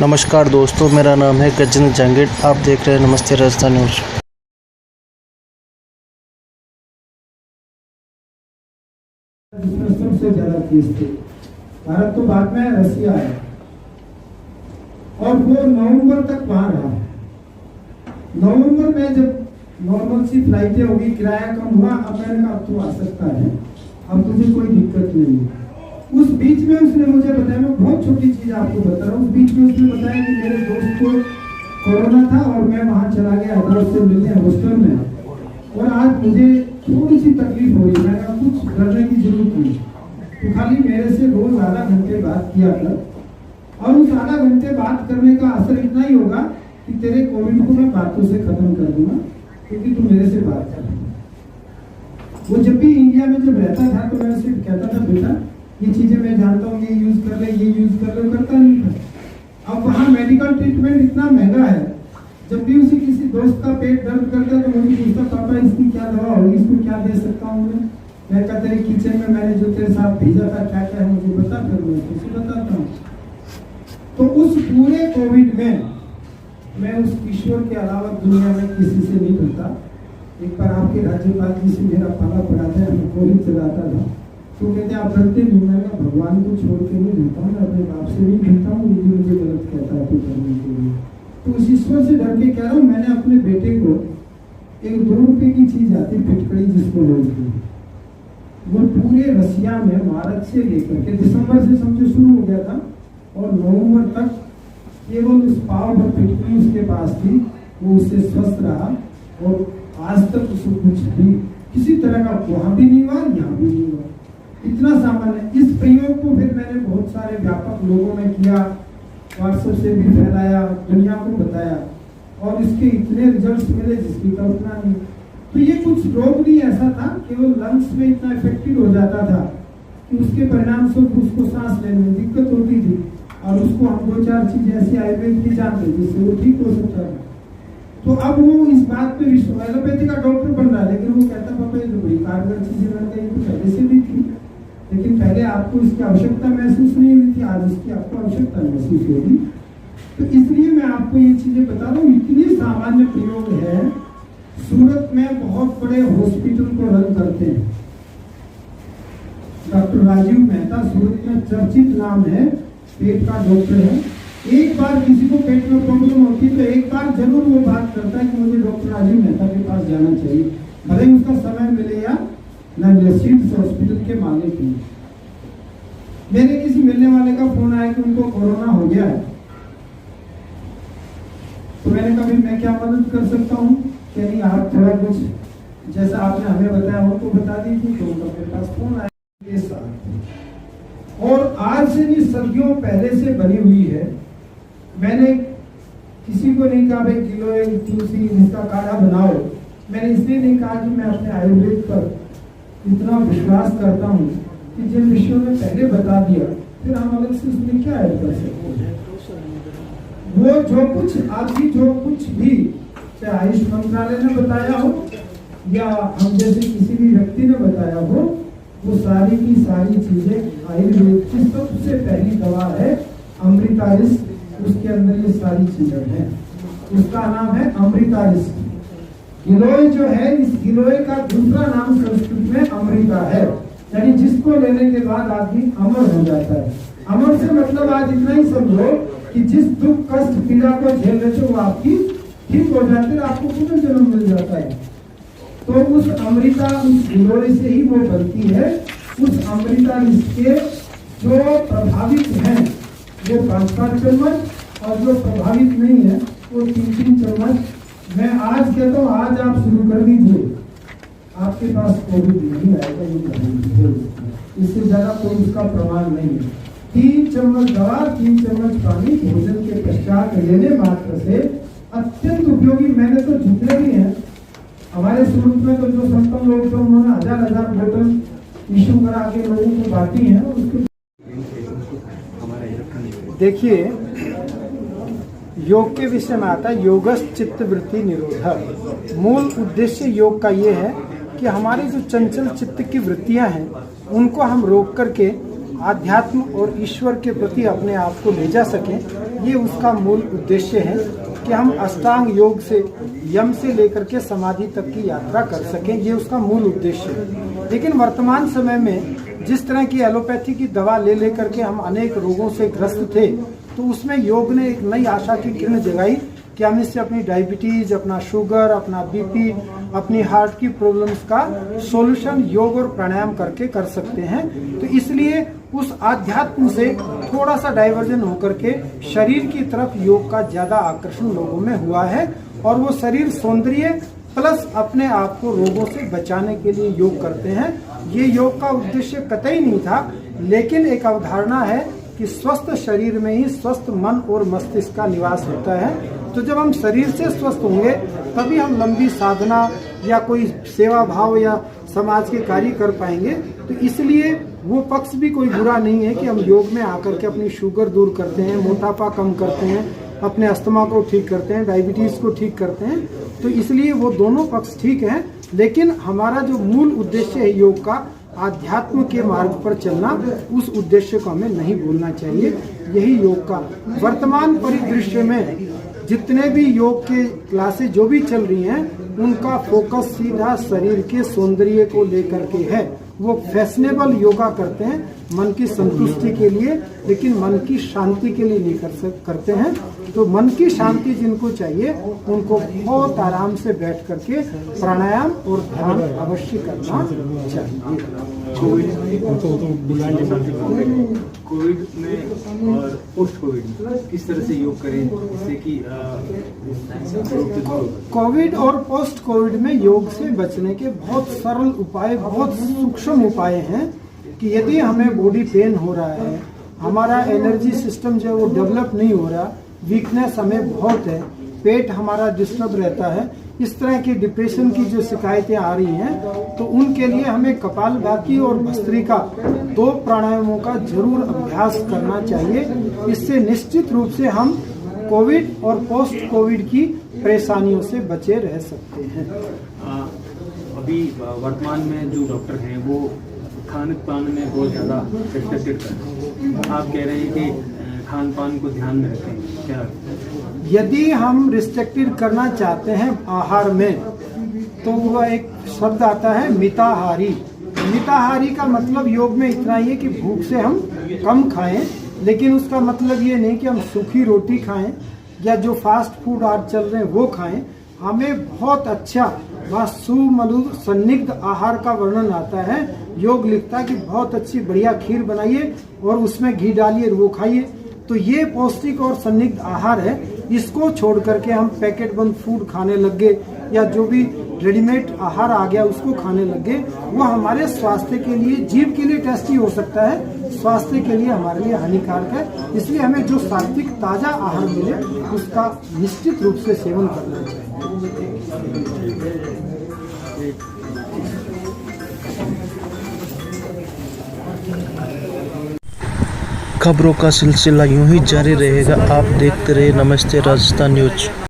नमस्कार दोस्तों, मेरा नाम है गजेंद्र जहांगीर। आप देख रहे हैं नमस्ते राजस्थान न्यूज़। जिसमें सबसे ज्यादा केस थे। भारत तो बाद में रसिया है और वो नवंबर तक वहां रहा। नवंबर में जब नॉर्मल सी फ्लाइटें होगी, किराया कम हुआ, अब मैंने कहा अब तो आ सकता है, अब तुझे कोई दिक्कत नहीं है। उस बीच में उसने मुझे बताया, मैं बहुत छोटी चीज आपको बता रहा हूँ, उस बीच में उसने बताया कि मेरे दोस्त को कोरोना था और मैं वहां चला गया अदर से मिलने हॉस्टल में, और आज मुझे थोड़ी सी तकलीफ हो रही है। मैंने कहा कुछ डरने की जरूरत नहीं, तो खाली मेरे से रोज आधा घंटे बात किया कर, और उस आधा घंटे बात करने का असर इतना ही होगा कि तेरे कोविड को मैं बातों से खत्म कर दूंगा, क्योंकि तू मेरे से बात कर। वो जब भी इंडिया में जब रहता था तो मैं उसे कहता था, बेटा ये चीजें मैं जानता हूँ, ये यूज कर ले, ये यूज कर ले, करता नहीं था। अब वहाँ मेडिकल ट्रीटमेंट इतना महंगा है, जब भी उसे किसी दोस्त का पेट दर्द करता है तो मुझे पूछता, पापा इसकी क्या दवा होगी, इसको क्या दे सकता हूँ मैं कहता तेरे किचन में मैंने जो तेरे साथ भेजा था क्या क्या है मुझे बता, फिर मैं उसे बताता हूँ। तो उस पूरे कोविड में मैं उस ईश्वर के अलावा दुनिया में किसी से नहीं मिलता। एक बार आपके राज्यपाल जी से मेरा पाला पड़ा था, मैं कोविड चलाता था, तो कहते आप डरते नहीं? मैं भगवान को छोड़ के नहीं मिलता हूँ, मैं अपने बाप से नहीं मिलता हूँ, ये मुझे गलत कहता है तो करने के लिए। तो उस ईश्वर से डर के कह रहा हूँ, मैंने अपने बेटे को एक 2 रुपए की चीज आती फिटकड़ी जिसको बोलते हैं, वो पूरे रसिया में मार्च से लेकर के दिसंबर से समझो शुरू हो गया था और नवंबर तक केवल उस पाव भर फिटकड़ी उसके पास थी, वो उससे स्वस्थ रहा और आज तक उसको कुछ भी किसी तरह का वहां भी नहीं हुआ, यहाँ भी नहीं हुआ। इतना सामान्य। इस प्रयोग को फिर मैंने बहुत सारे व्यापक लोगों में किया, व्हाट्सएप से भी फैलाया, दुनिया को बताया, और इसके इतने रिजल्ट्स मिले जिसकी कल्पना नहीं। तो ये कुछ रोग नहीं ऐसा था, केवल लंग्स में इतना इफेक्टेड हो जाता था कि उसके परिणाम स्वरूप उसको सांस लेने में दिक्कत होती थी, और उसको हम 2-4 चीजें ऐसी आयुर्वेद की जानते जिससे वो ठीक हो सकता था। तो अब वो इस बात पे विश्वास, एलोपैथी का डॉक्टर बन रहा है, लेकिन वो कहता पापा ये तो बड़ी कारगर चीजें बन गई, तो पहले से भी थी, लेकिन पहले आपको इसकी आवश्यकता महसूस नहीं हुई थी, आज इसकी आपको आवश्यकता महसूस होगी। तो इसलिए मैं आपको ये चीजें बता रहा हूँ। इतनी सामान्य प्रयोग है। सूरत में बहुत बड़े हॉस्पिटल को रन करते हैं डॉक्टर राजीव मेहता, सूरत में चर्चित नाम है, पेट का डॉक्टर है। एक बार किसी को पेट में प्रॉब्लम होती है तो एक बार जरूर वो बात करता है कि मुझे डॉक्टर राजीव मेहता के पास जाना चाहिए, भले ही उसका समय मिले या न मिले। सीड्स हॉस्पिटल के मालिक हैं। मेरे किसी मिलने वाले का फोन आया कि उनको कोरोना हो गया है, तो मैंने कहा मैं क्या मदद कर सकता हूँ? कि नहीं आप थोड़ा कुछ जैसा आपने हमें बताया उनको बता दीजिए। तो उनका मेरे पास फोन आया के साथ, और आज से नहीं सदियों पहले से बनी हुई है। मैंने किसी को नहीं कहा भाई किलो एक तुलसी इसका काढ़ा बनाओ, मैंने इसलिए नहीं कहा कि मैं अपने आयुर्वेद पर इतना विश्वास करता हूँ कि जिन विषयों ने पहले बता दिया फिर हम अलग से उसमें क्या ऐड कर सकते हैं। वो जो कुछ आपकी जो कुछ भी चाहे आयुष मंत्रालय ने बताया हो या हम जैसे किसी भी व्यक्ति ने बताया हो, वो सारी की सारी चीजें आयुर्वेद की सबसे पहली दवा है अमृतारिस। उसके अंदर ये सारी चीजें हैं। उसका नाम है अमृतारिस। गिलोय जो है, इस गिलोय का दूसरा नाम संस्कृत में अमृता है, यानी जिसको लेने के बाद आदमी अमर हो जाता है। अमर से मतलब आज इतना ही समझो कि जिस दुख कष्ट पीड़ा को झेल रहे थे वो आपकी ठीक हो जाती है, आपको पुनर्जन्म मिल जाता है। तो उस अमृता, उस गिलोय से ही वो बनती है। उस अमृता इसके जो प्रभावित हैं वो 5-5 चम्मच, और जो प्रभावित नहीं है वो 3-3 चम्मच। मैं आज कहता हूँ आज आप शुरू कर दीजिए, आपके पास कोविड नहीं आएगा। इससे ज्यादा कोई उसका प्रमाण नहीं है। 3 चम्मच दवा, 3 चम्मच पानी भोजन के पश्चात लेने मात्र से अत्यंत उपयोगी। मैंने तो जितने भी हैं हमारे सूरत में तो जो संपन्न लोग तो उन्होंने 1000 बोतल इशू करा के लोगों को बांटी है। उसके देखिए योग के विषय में आता है योगस्थ चित्त वृत्ति निरोधक। मूल उद्देश्य योग का ये है कि हमारी जो चंचल चित्त की वृत्तियां हैं उनको हम रोक करके आध्यात्म और ईश्वर के प्रति अपने आप को ले जा सकें। ये उसका मूल उद्देश्य है कि हम अष्टांग योग से यम से लेकर के समाधि तक की यात्रा कर सकें, ये उसका मूल उद्देश्य है। लेकिन वर्तमान समय में जिस तरह की एलोपैथी की दवा ले लेकर के हम अनेक रोगों से ग्रस्त थे, तो उसमें योग ने एक नई आशा की किरण जगाई कि हम इससे अपनी डायबिटीज, अपना शुगर, अपना बीपी, अपनी हार्ट की प्रॉब्लम्स का सॉल्यूशन योग और प्राणायाम करके कर सकते हैं। तो इसलिए उस आध्यात्म से थोड़ा सा डाइवर्जन होकर के शरीर की तरफ योग का ज्यादा आकर्षण लोगों में हुआ है, और वो शरीर सौंदर्य प्लस अपने आप को रोगों से बचाने के लिए योग करते हैं। ये योग का उद्देश्य कतई नहीं था, लेकिन एक अवधारणा है कि स्वस्थ शरीर में ही स्वस्थ मन और मस्तिष्क का निवास होता है। तो जब हम शरीर से स्वस्थ होंगे तभी हम लंबी साधना या कोई सेवा भाव या समाज के कार्य कर पाएंगे। तो इसलिए वो पक्ष भी कोई बुरा नहीं है कि हम योग में आकर के अपनी शुगर दूर करते हैं, मोटापा कम करते हैं, अपने अस्थमा को ठीक करते हैं, डायबिटीज को ठीक करते हैं। तो इसलिए वो दोनों पक्ष ठीक हैं, लेकिन हमारा जो मूल उद्देश्य है योग का, आध्यात्म के मार्ग पर चलना, उस उद्देश्य को हमें नहीं भूलना चाहिए। यही योग का वर्तमान परिदृश्य में जितने भी योग के क्लासेस जो भी चल रही हैं, उनका फोकस सीधा शरीर के सौंदर्य को लेकर के है। वो फैशनेबल योगा करते हैं मन की संतुष्टि के लिए, लेकिन मन की शांति के लिए नहीं करते हैं। तो मन की शांति जिनको चाहिए उनको बहुत आराम से बैठ करके प्राणायाम और ध्यान अवश्य करना चाहिए। कोविड में और पोस्ट कोविड में किस तरह से योग करें जिससे कि कोविड और पोस्ट कोविड में योग से बचने के बहुत सरल उपाय, बहुत सूक्ष्म उपाय हैं कि यदि हमें बॉडी पेन हो रहा है, हमारा एनर्जी सिस्टम जो है वो डेवलप नहीं हो रहा, वीकनेस हमें बहुत है, पेट हमारा डिस्टर्ब रहता है, इस तरह की डिप्रेशन की जो शिकायतें आ रही हैं, तो उनके लिए हमें कपालभाति और भस्त्रिका 2 प्राणायामों का जरूर अभ्यास करना चाहिए। इससे निश्चित रूप से हम कोविड और पोस्ट कोविड की परेशानियों से बचे रह सकते हैं। अभी वर्तमान में जो डॉक्टर हैं वो खान पान में बहुत ज़्यादा रिस्ट्रिक्टेड कर रहे हैं। आप कह रहे हैं कि खान पान को ध्यान में रखें, क्या? यदि हम रिस्ट्रिक्टेड करना चाहते हैं आहार में, तो वह एक शब्द आता है मिताहारी। मिताहारी का मतलब योग में इतना ही है कि भूख से हम कम खाएं, लेकिन उसका मतलब ये नहीं कि हम सूखी रोटी खाएं या जो फास्ट फूड आज चल रहे हैं वो खाएं। हमें बहुत अच्छा वहाँ सुमधुर सन्निग्ध आहार का वर्णन आता है। योग लिखता है कि बहुत अच्छी बढ़िया खीर बनाइए और उसमें घी डालिए, वो खाइए। तो ये पौष्टिक और सन्निग्ध आहार है। इसको छोड़ करके हम पैकेट बंद फूड खाने लग गए या जो भी रेडीमेड आहार आ गया उसको खाने लग गए, वो हमारे स्वास्थ्य के लिए, जीव के लिए टेस्टी हो सकता है, स्वास्थ्य के लिए हमारे लिए हानिकारक है। इसलिए हमें जो सात्विक ताजा आहार मिले उसका निश्चित रूप से सेवन करना चाहिए। खबरों का सिलसिला यूं ही जारी रहेगा। आप देखते रहिए नमस्ते राजस्थान न्यूज।